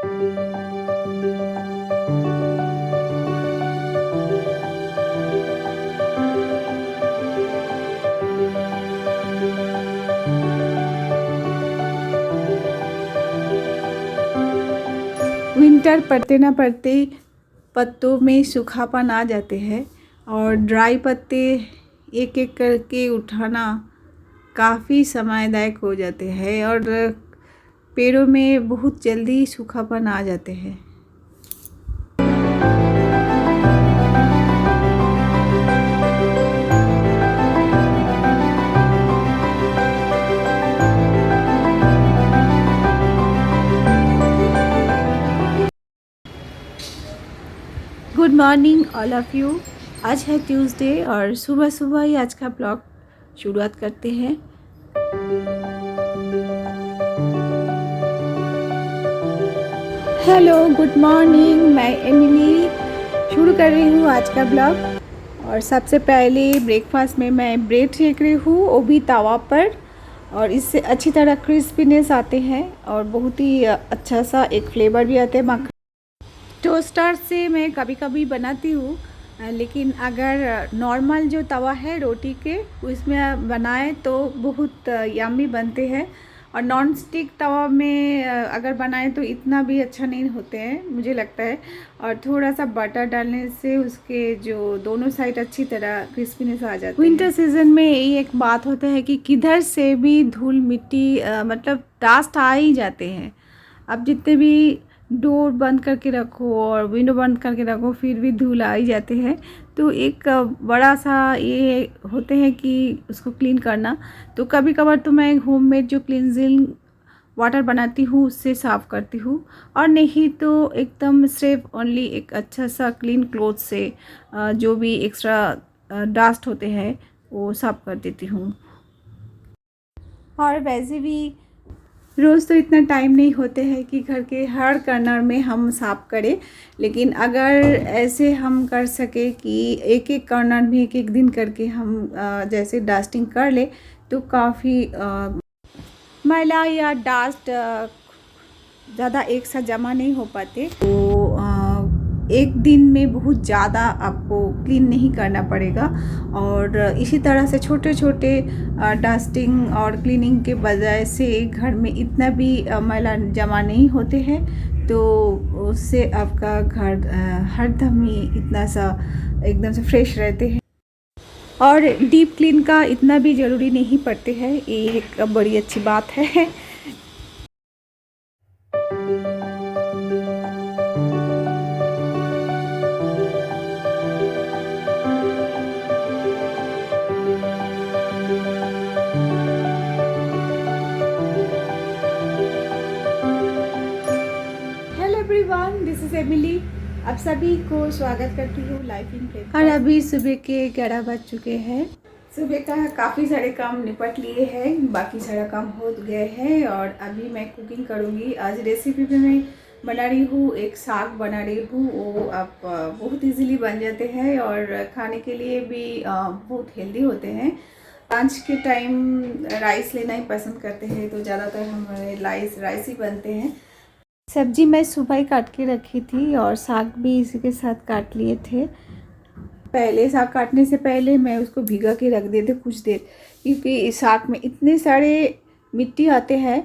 Winter पड़ते ना पड़ते पत्तों में सूखापन आ जाते हैं और ड्राई पत्ते एक एक करके उठाना काफ़ी समयदायक हो जाते हैं और पेड़ों में बहुत जल्दी सूखापन आ जाते हैं। Good morning all of you. आज है ट्यूसडे और सुबह सुबह ही आज का ब्लॉग शुरुआत करते हैं। हेलो गुड मॉर्निंग, मैं एमिली शुरू कर रही हूँ आज का ब्लॉग। और सबसे पहले ब्रेकफास्ट में मैं ब्रेड सेक रही हूँ, वो भी तवा पर, और इससे अच्छी तरह क्रिस्पीनेस आते हैं और बहुत ही अच्छा सा एक फ्लेवर भी आता है। टोस्टर से मैं कभी कभी बनाती हूँ, लेकिन अगर नॉर्मल जो तवा है रोटी के उसमें बनाए तो बहुत यम्मी बनते हैं। और नॉन स्टिक तवा में अगर बनाए तो इतना भी अच्छा नहीं होते हैं मुझे लगता है। और थोड़ा सा बटर डालने से उसके जो दोनों साइड अच्छी तरह क्रिस्पीनेस आ जाती है। विंटर सीजन में यही एक बात होता है कि किधर से भी धूल मिट्टी मतलब डस्ट आ ही जाते हैं। अब जितने भी डोर बंद करके रखो और विंडो बंद करके रखो फिर भी धूल आ ही जाते हैं। तो एक बड़ा सा ये होते हैं कि उसको क्लीन करना। तो कभी कभार तो मैं होममेड जो क्लींजिंग वाटर बनाती हूँ उससे साफ़ करती हूँ, और नहीं तो एकदम सिर्फ ओनली एक अच्छा सा क्लीन क्लॉथ से जो भी एक्स्ट्रा डस्ट होते हैं वो साफ़ कर देती हूँ। और वैसे भी रोज़ तो इतना टाइम नहीं होते हैं कि घर के हर कॉर्नर में हम साफ़ करें, लेकिन अगर ऐसे हम कर सके कि एक एक कॉर्नर में एक एक दिन करके हम जैसे डस्टिंग कर ले तो काफ़ी मैला या डस्ट ज़्यादा एक साथ जमा नहीं हो पाते। तो एक दिन में बहुत ज़्यादा आपको क्लीन नहीं करना पड़ेगा। और इसी तरह से छोटे छोटे डस्टिंग और क्लीनिंग के बजाय से घर में इतना भी मैला जमा नहीं होते हैं, तो उससे आपका घर हरदम ही इतना सा एकदम से फ्रेश रहते हैं। और डीप क्लीन का इतना भी ज़रूरी नहीं पड़ते हैं, ये एक बड़ी अच्छी बात है। Everyone, this is Emily. आप सभी को स्वागत करती हूँ लाइफ इन प्लेन। और अभी सुबह के 11 बज चुके हैं। सुबह का काफ़ी सारे काम निपट लिए हैं, बाकी सारा काम हो गए हैं और अभी मैं कुकिंग करूँगी। आज रेसिपी में मैं बना रही हूँ, एक साग बना रही हूँ। वो आप बहुत इजीली बन जाते हैं और खाने के लिए भी बहुत हेल्दी होते हैं। लंच के टाइम राइस लेना ही पसंद करते हैं, तो ज़्यादातर हमारे राइस ही बनते हैं। सब्जी मैं सुबह ही काट के रखी थी और साग भी इसी के साथ काट लिए थे। पहले साग काटने से पहले मैं उसको भिगा के रख देते कुछ देर, क्योंकि साग में इतने सारे मिट्टी आते हैं,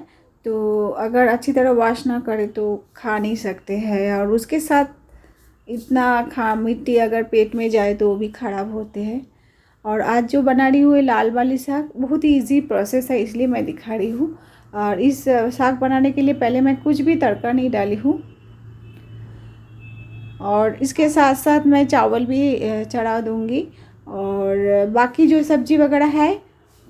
तो अगर अच्छी तरह वॉश ना करें तो खा नहीं सकते हैं। और उसके साथ इतना मिट्टी अगर पेट में जाए तो वो भी ख़राब होते हैं। और आज जो बना रही हूँ लाल वाली साग, बहुत ही ईजी प्रोसेस है, इसलिए मैं दिखा रही हूँ। और इस साग बनाने के लिए पहले मैं कुछ भी तड़का नहीं डाली हूँ, और इसके साथ साथ मैं चावल भी चढ़ा दूँगी। और बाकी जो सब्ज़ी वगैरह है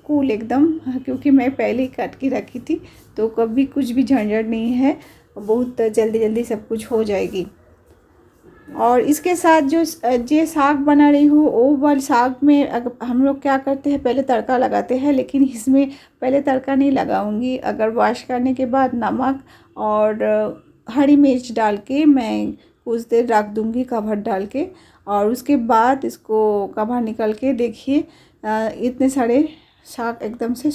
कूल एकदम, क्योंकि मैं पहले ही काट के रखी थी, तो कभी कुछ भी झंझट नहीं है, बहुत जल्दी जल्दी सब कुछ हो जाएगी। और इसके साथ जो साग बना रही हूँ वो वाले साग में हम लोग क्या करते हैं, पहले तड़का लगाते हैं, लेकिन इसमें पहले तड़का नहीं लगाऊंगी। अगर वॉश करने के बाद नमक और हरी मिर्च डाल के मैं कुछ देर रख दूंगी कवर डाल के, और उसके बाद इसको कवर निकल के देखिए इतने सारे साग एकदम से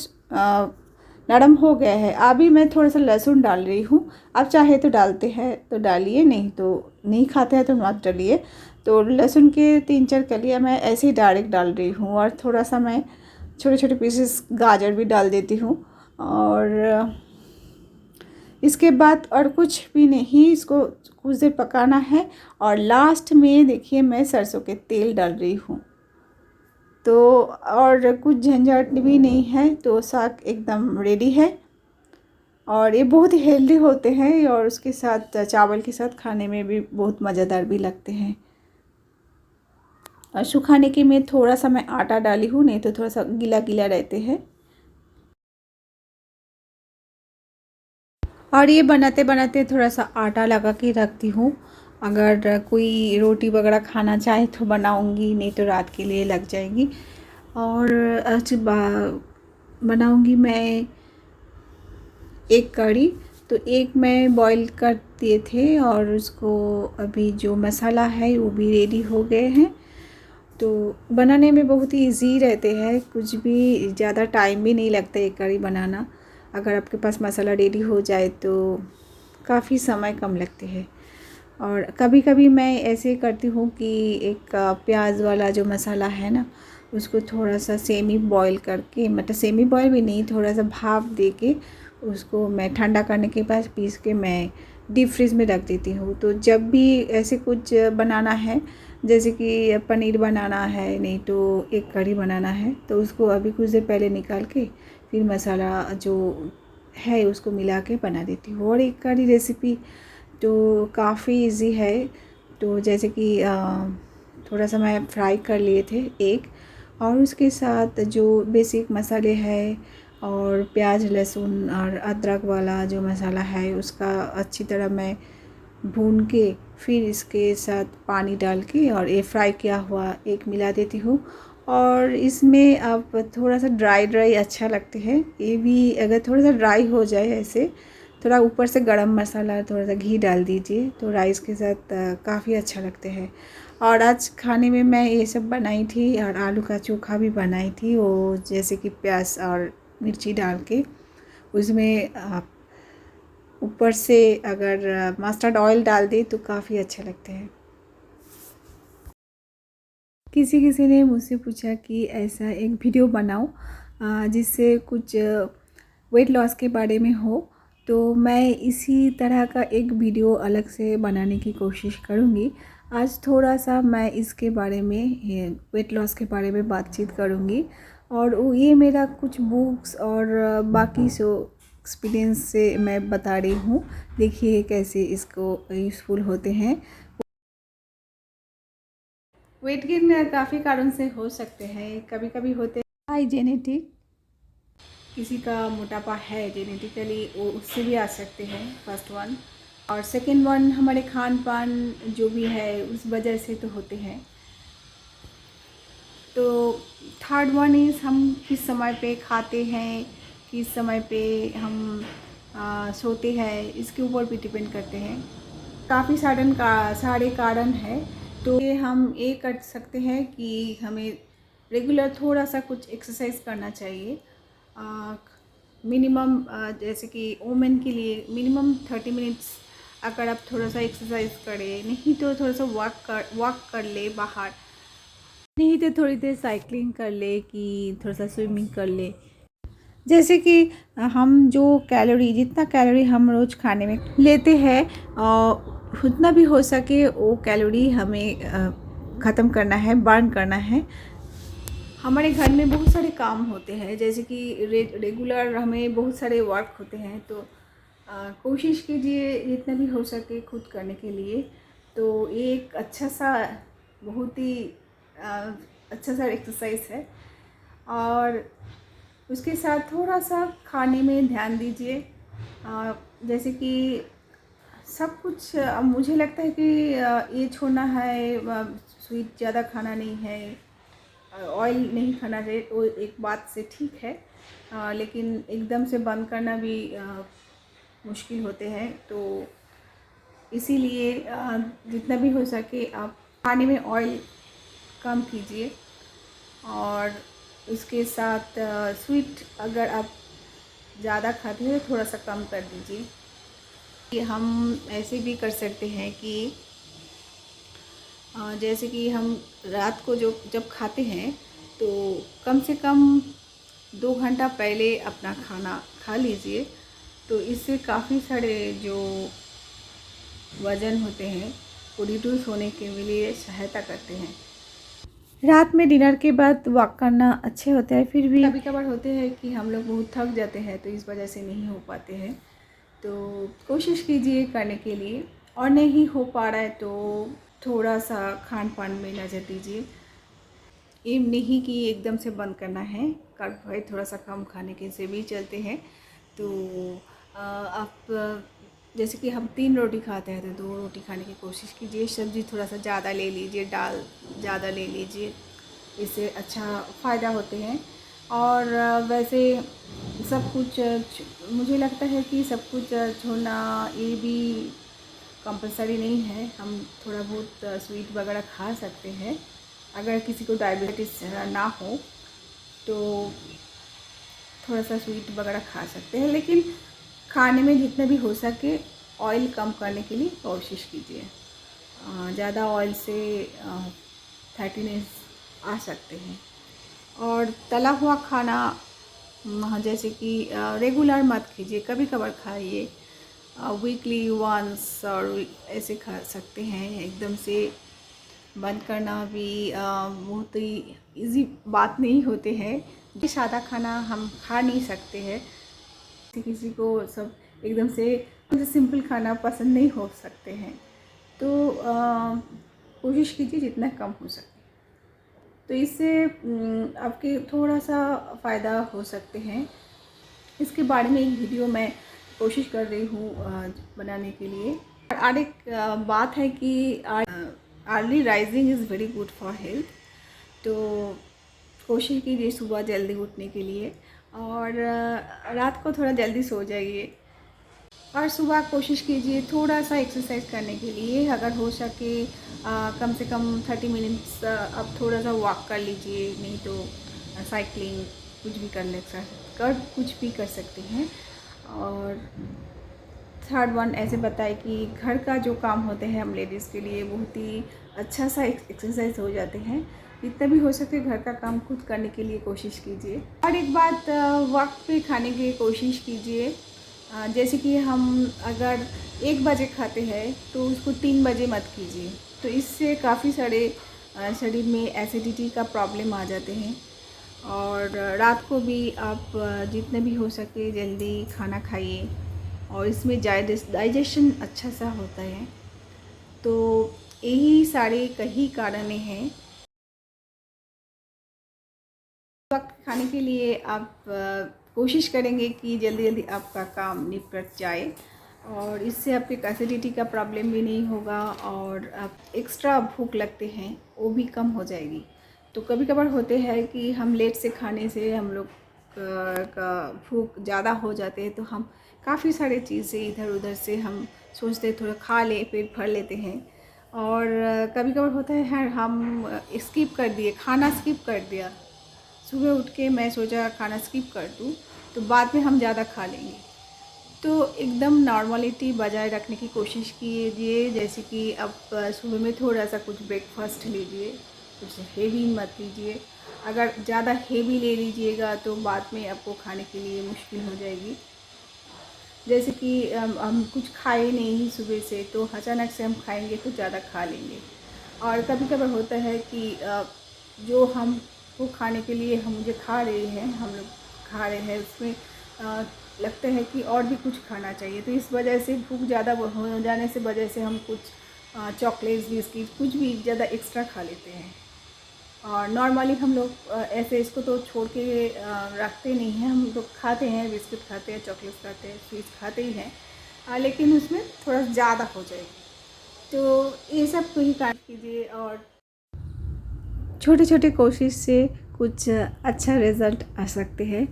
नरम हो गया है। अभी मैं थोड़ा सा लहसुन डाल रही हूँ। आप चाहे तो डालते हैं तो डालिए, नहीं तो नहीं खाते हैं तो मत डालिए। तो लहसुन के 3-4 कलियाँ मैं ऐसे ही डायरेक्ट डाल रही हूँ, और थोड़ा सा मैं छोटे छोटे पीसेस गाजर भी डाल देती हूँ। और इसके बाद और कुछ भी नहीं, इसको कुछ देर पकाना है। और लास्ट में देखिए मैं सरसों के तेल डाल रही हूँ। तो और कुछ झंझट भी नहीं है, तो साग एकदम रेडी है। और ये बहुत ही हेल्दी होते हैं, और उसके साथ चावल के साथ खाने में भी बहुत मज़ेदार भी लगते हैं। और सुखाने के में थोड़ा सा मैं आटा डाली हूँ, नहीं तो थोड़ा सा गीला गीला रहते हैं। और ये बनाते बनाते थोड़ा सा आटा लगा के रखती हूँ। अगर कोई रोटी वगैरह खाना चाहे तो बनाऊँगी, नहीं तो रात के लिए लग जाएगी। और आज बनाऊँगी मैं एक कढ़ी। तो एक मैं बॉईल कर दिए थे, और उसको अभी जो मसाला है वो भी रेडी हो गए हैं। तो बनाने में बहुत ही ईजी रहते हैं, कुछ भी ज़्यादा टाइम भी नहीं लगता एक कढ़ी बनाना। अगर आपके पास मसाला रेडी हो जाए तो काफ़ी समय कम लगते हैं। और कभी कभी मैं ऐसे करती हूँ कि एक प्याज वाला जो मसाला है ना, उसको थोड़ा सा सेमी बॉईल करके, मतलब सेमी बॉईल भी नहीं, थोड़ा सा भाप दे के उसको मैं ठंडा करने के बाद पीस के मैं डीप फ्रीज में रख देती हूँ। तो जब भी ऐसे कुछ बनाना है, जैसे कि पनीर बनाना है, नहीं तो एक कढ़ी बनाना है, तो उसको अभी कुछ देर पहले निकाल के फिर मसाला जो है उसको मिला के बना देती हूँ। और एक कढ़ी रेसिपी तो काफ़ी इजी है। तो जैसे कि थोड़ा सा मैं फ्राई कर लिए थे एक, और उसके साथ जो बेसिक मसाले हैं और प्याज लहसुन और अदरक वाला जो मसाला है उसका अच्छी तरह मैं भून के फिर इसके साथ पानी डाल के और ये फ्राई किया हुआ एक मिला देती हूँ। और इसमें आप थोड़ा सा ड्राई ड्राई अच्छा लगते हैं, ये भी अगर थोड़ा सा ड्राई हो जाए ऐसे, थोड़ा ऊपर से गरम मसाला थोड़ा सा घी डाल दीजिए तो राइस के साथ काफ़ी अच्छा लगते हैं। और आज खाने में मैं ये सब बनाई थी, और आलू का चोखा भी बनाई थी, वो जैसे कि प्याज और मिर्ची डाल के उसमें आप ऊपर से अगर मस्टर्ड ऑयल डाल दे तो काफ़ी अच्छे लगते हैं। किसी किसी ने मुझसे पूछा कि ऐसा एक वीडियो बनाओ जिससे कुछ वेट लॉस के बारे में हो, तो मैं इसी तरह का एक वीडियो अलग से बनाने की कोशिश करूँगी। आज थोड़ा सा मैं इसके बारे में, वेट लॉस के बारे में बातचीत करूँगी। और ये मेरा कुछ बुक्स और बाकी सो एक्सपीरियंस से मैं बता रही हूँ। देखिए कैसे इसको यूज़फुल होते हैं। वेट गेन काफ़ी कारण से हो सकते हैं, कभी कभी होते हैं हाई जेनेटिक, किसी का मोटापा है जेनेटिकली, वो उससे भी आ सकते हैं, फर्स्ट वन। और सेकंड वन हमारे खान पान जो भी है उस वजह से तो होते हैं। तो थर्ड वन इज़ हम किस समय पे खाते हैं, किस समय पे हम सोते हैं, इसके ऊपर भी डिपेंड करते हैं। काफ़ी सारे कारण हैं। तो ये हम ये कर सकते हैं कि हमें रेगुलर थोड़ा सा कुछ एक्सरसाइज करना चाहिए। मिनिमम जैसे कि वुमेन के लिए मिनिमम 30 मिनट्स अगर आप थोड़ा सा एक्सरसाइज करें, नहीं तो थोड़ा सा वॉक कर ले बाहर, नहीं तो थोड़ी देर साइकिलिंग कर ले, कि थोड़ा सा स्विमिंग कर ले। जैसे कि हम जो कैलोरी, जितना कैलोरी हम रोज़ खाने में लेते हैं उतना भी हो सके वो कैलोरी हमें ख़त्म करना है, बर्न करना है। हमारे घर में बहुत सारे काम होते हैं, जैसे कि रेगुलर हमें बहुत सारे वर्क होते हैं। तो कोशिश कीजिए जितना भी हो सके खुद करने के लिए। तो ये एक अच्छा सा, बहुत ही अच्छा सा एक्सरसाइज है। और उसके साथ थोड़ा सा खाने में ध्यान दीजिए। जैसे कि सब कुछ मुझे लगता है कि ये छोड़ना है, स्वीट ज़्यादा खाना नहीं है, ऑयल नहीं खाना चाहिए, वो एक बात से ठीक है। लेकिन एकदम से बंद करना भी मुश्किल होते हैं। तो इसीलिए जितना भी हो सके आप खाने में ऑयल कम कीजिए। और उसके साथ स्वीट अगर आप ज़्यादा खाते हैं तो थोड़ा सा कम कर दीजिए। कि हम ऐसे भी कर सकते हैं कि जैसे कि हम रात को जब खाते हैं तो कम से कम 2 घंटा पहले अपना खाना खा लीजिए। तो इससे काफ़ी सारे जो वज़न होते हैं वो रिड्यूस होने के लिए सहायता करते हैं। रात में डिनर के बाद वॉक करना अच्छे होते हैं, फिर भी कभी कभार होते हैं कि हम लोग बहुत थक जाते हैं तो इस वजह से नहीं हो पाते हैं। तो कोशिश कीजिए करने के लिए, और नहीं हो पा रहा है तो थोड़ा सा खान पान में नज़र दीजिए। ये नहीं कि एकदम से बंद करना है, कार्बोहाइड्रेट थोड़ा सा कम खाने के से भी चलते हैं। तो आप जैसे कि हम 3 रोटी खाते हैं तो 2 रोटी खाने की कोशिश कीजिए। सब्ज़ी थोड़ा सा ज़्यादा ले लीजिए, दाल ज़्यादा ले लीजिए, इससे अच्छा फ़ायदा होते हैं। और वैसे सब कुछ मुझे लगता है कि सब कुछ छोड़ना ये भी कंपलसरी नहीं है। हम थोड़ा बहुत स्वीट वगैरह खा सकते हैं। अगर किसी को डायबिटीज़ ना हो तो थोड़ा सा स्वीट वगैरह खा सकते हैं, लेकिन खाने में जितना भी हो सके ऑयल कम करने के लिए कोशिश कीजिए। ज़्यादा ऑयल से फैटीनेस आ सकते हैं। और तला हुआ खाना जैसे कि रेगुलर मत कीजिए, कभी कभार खाइए, वीकली वंस और ऐसे खा सकते हैं। एकदम से बंद करना भी बहुत ही इजी बात नहीं होते हैं। सादा खाना हम खा नहीं सकते हैं, किसी को सब एकदम से सिंपल खाना पसंद नहीं हो सकते हैं। तो कोशिश कीजिए जितना कम हो सके, तो इससे आपके थोड़ा सा फ़ायदा हो सकते हैं। इसके बारे में एक वीडियो मैं कोशिश कर रही हूँ बनाने के लिए। और एक बात है कि early rising is very good for health. तो कोशिश कीजिए सुबह जल्दी उठने के लिए, और रात को थोड़ा जल्दी सो जाइए। और सुबह कोशिश कीजिए थोड़ा सा एक्सरसाइज करने के लिए, अगर हो सके कम से कम 30 मिनट्स आप थोड़ा सा वॉक कर लीजिए, नहीं तो साइकिलिंग कुछ भी कुछ भी कर सकते हैं। और थर्ड वन ऐसे बताए कि घर का जो काम होते हैं हम लेडीज़ के लिए बहुत ही अच्छा सा एक्सरसाइज हो जाते हैं। जितना भी हो सके घर का काम खुद करने के लिए कोशिश कीजिए। और एक बात, वक्त पे खाने की कोशिश कीजिए। जैसे कि हम अगर 1 बजे खाते हैं तो उसको 3 बजे मत कीजिए। तो इससे काफ़ी सारे शरीर में एसिडिटी का प्रॉब्लम आ जाते हैं। और रात को भी आप जितने भी हो सके जल्दी खाना खाइए, और इसमें डाइजेशन अच्छा सा होता है। तो यही सारे कई कारण हैं। वक्त खाने के लिए आप कोशिश करेंगे कि जल्दी जल्दी आपका काम निपट जाए, और इससे आपके एसिडिटी का प्रॉब्लम भी नहीं होगा, और आप एक्स्ट्रा भूख लगते हैं वो भी कम हो जाएगी। तो कभी कभार होते हैं कि हम लेट से खाने से हम लोग का भूख ज़्यादा हो जाते हैं, तो हम काफ़ी सारे चीज़ें इधर उधर से हम सोचते हैं थोड़ा खा ले, पेट भर लेते हैं। और कभी कभार होता है हम स्किप कर दिए, खाना स्किप कर दिया। सुबह उठ के मैं सोचा खाना स्किप कर दूँ, तो बाद में हम ज़्यादा खा लेंगे। तो एकदम नॉर्मलिटी बजाय रखने की कोशिश कीजिए। जैसे कि अब सुबह में थोड़ा सा कुछ ब्रेकफास्ट लीजिए, कुछ हेवी मत लीजिए। अगर ज़्यादा हेवी ले लीजिएगा तो बाद में आपको खाने के लिए मुश्किल हो जाएगी। जैसे कि हम कुछ खाए नहीं सुबह से, तो अचानक से हम खाएंगे तो ज़्यादा खा लेंगे। और कभी कभार होता है कि जो हम वो खाने के लिए हम लोग खा रहे हैं उसमें लगता है कि और भी कुछ खाना चाहिए। तो इस वजह से भूख ज़्यादा हो जाने से वजह से हम कुछ चॉकलेट्स, बिस्किट कुछ भी ज़्यादा एक्स्ट्रा खा लेते हैं। और नॉर्मली हम लोग ऐसे इसको तो छोड़ के रखते नहीं हैं। हम लोग खाते हैं, बिस्किट खाते हैं, चॉकलेट्स खाते हैं, स्वीट्स खाते ही हैं, लेकिन उसमें थोड़ा ज़्यादा हो जाएगी। तो ये सब को ही काट कीजिए, और छोटे छोटे कोशिश से कुछ अच्छा रिज़ल्ट आ सकते हैं।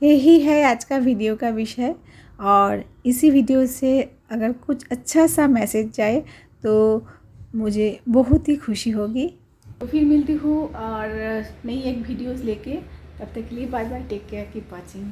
यही है आज का वीडियो का विषय, और इसी वीडियो से अगर कुछ अच्छा सा मैसेज जाए तो मुझे बहुत ही खुशी होगी। तो फिर मिलती हूँ और नई एक वीडियोस लेके। तब तक के लिए bye bye, take care, keep watching.